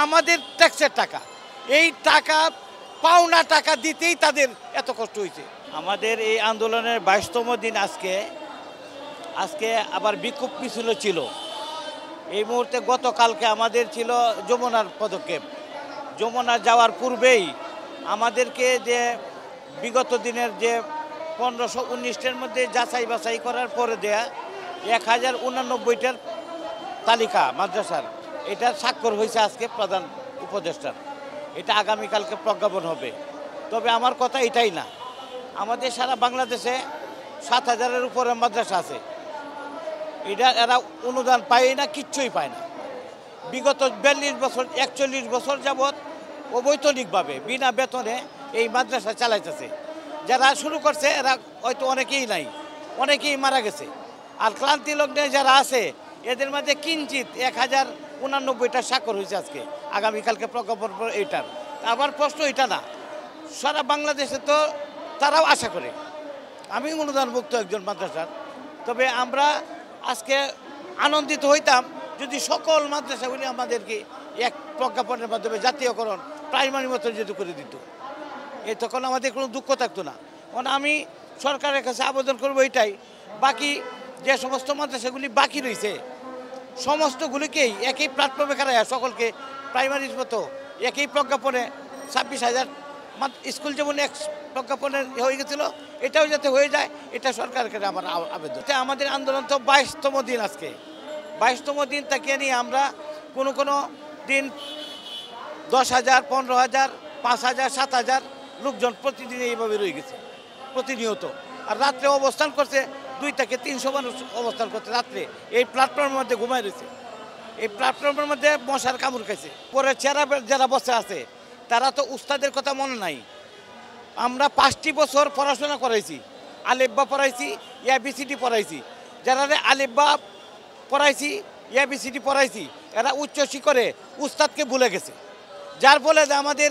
আমাদের ট্যাক্সের টাকা, এই টাকা পাওনা টাকা দিতেই তাদের এত কষ্ট হয়েছে। আমাদের এই আন্দোলনের 22তম দিন আজকে আবার বিক্ষোভ মিছিল ছিল। এই মুহূর্তে গতকালকে আমাদের ছিল যমুনার পদক্ষেপ। যমুনা যাওয়ার পূর্বেই আমাদেরকে যে বিগত দিনের যে 1519টার মধ্যে যাচাই বাছাই করার পরে দেয়া 1089টার তালিকা মাদ্রাসার, এটার স্বাক্ষর হয়েছে আজকে প্রধান উপদেষ্টার। এটা আগামীকালকে প্রজ্ঞাপন হবে। তবে আমার কথা এটাই না, আমাদের সারা বাংলাদেশে 7000-এর উপরে মাদ্রাসা আছে। এরা অনুদান পায় না, কিচ্ছুই পায় না। বিগত 42 বছর 41 বছর যাবৎ অবৈতনিকভাবে বিনা বেতনে এই মাদ্রাসা চালাইতেছে। যারা শুরু করছে এরা হয়তো অনেকেই নাই, অনেকেই মারা গেছে। আর ক্লান্তি লগ্নে যারা আছে এদের মধ্যে কিঞ্চিত 1089টা স্বাক্ষর হয়েছে আজকে, আগামীকালকে প্রজ্ঞাপন এইটার। আবার প্রশ্ন এটা না, সারা বাংলাদেশে তো তারাও আশা করে। আমি অনুদানভুক্ত একজন মাদ্রাসার, তবে আমরা আজকে আনন্দিত হইতাম যদি সকল মাদ্রাসাগুলি আমাদেরকে এক প্রজ্ঞাপনের মাধ্যমে জাতীয়করণ প্রাইমারি মতো যদি করে দিত, তখন আমাদের কোনো দুঃখ থাকতো না। কারণ আমি সরকারের কাছে আবেদন করবো এটাই, বাকি যে সমস্ত মাদ্রাসাগুলি বাকি রয়েছে সমস্তগুলিকেই একই প্ল্যাটফর্মে খারায় সকলকে প্রাইমারির মতো একই প্রজ্ঞাপনে 26,000 স্কুল যেমন এক প্রজ্ঞাপনে হয়ে গেছিল, এটাও যাতে হয়ে যায়, এটা সরকারের কাছে আমার আবেদন। আমাদের আন্দোলন তো 22তম দিন আজকে। 22তম দিন থেকে নিয়ে আমরা কোনো দিন 10,000, 15,000, 5,000, 7,000 লোকজন প্রতিদিন এইভাবে রয়ে গেছে প্রতিনিয়ত। আর রাত্রে অবস্থান করছে 2 থেকে 300 মানুষ অবস্থান করছে রাত্রে এই প্ল্যাটফর্মের মধ্যে ঘুমায় রয়েছে। এই প্ল্যাটফর্মের মধ্যে মশার কামড় খাইছে। পরে চেহারা যারা বসে আছে তারা তো উস্তাদের কথা মনে নাই। আমরা 5টি বছর পড়াশোনা করাইছি, আলিফবা পড়াইছি, ABCD পড়াইছি। যারা আলিফবা পড়াইছি, ABCD পড়াইছি, এরা উচ্চ শিখরে উস্তাদকে ভুলে গেছে। যার ফলে আমাদের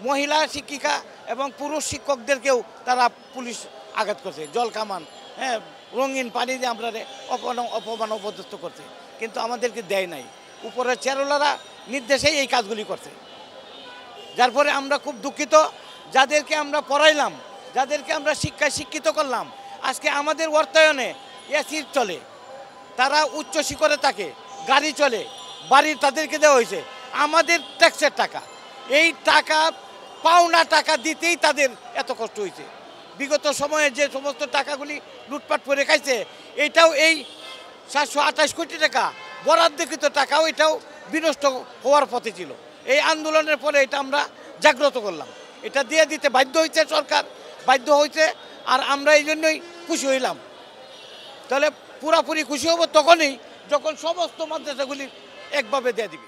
মহিলা শিক্ষিকা এবং পুরুষ শিক্ষকদেরকেও তারা পুলিশ আঘাত করছে, জল কামান, হ্যাঁ, রঙিন পানি দিয়ে আমরা অপমান অপদস্থ করছে, কিন্তু আমাদেরকে দেয় নাই। উপরের চেয়ারওয়ালারা নির্দেশেই এই কাজগুলি করছে। যার ফলে আমরা খুব দুঃখিত। যাদেরকে আমরা পড়াইলাম, যাদেরকে আমরা শিক্ষায় শিক্ষিত করলাম, আজকে আমাদের অর্থায়নে এসি চলে, তারা উচ্চ শিখরে থাকে, গাড়ি চলে, বাড়ি তাদেরকে দেওয়া হয়েছে। আমাদের ট্যাক্সের টাকা, এই টাকা পাওনা টাকা দিতেই তাদের এত কষ্ট হয়েছে। বিগত সময়ে যে সমস্ত টাকাগুলি লুটপাট করে খাইছে, এটাও এই 728 কোটি টাকা বরাদ্দকৃত টাকাও এটাও বিনষ্ট হওয়ার পথে ছিল। এই আন্দোলনের পরে এটা আমরা জাগ্রত করলাম, এটা দিয়ে দিতে বাধ্য হয়েছে সরকার, বাধ্য হয়েছে। আর আমরা এই জন্যই খুশি হইলাম। তাহলে পুরাপুরি খুশি হব তখনই যখন সমস্ত মাদ্রাসাগুলি একভাবে দিয়ে দিবে।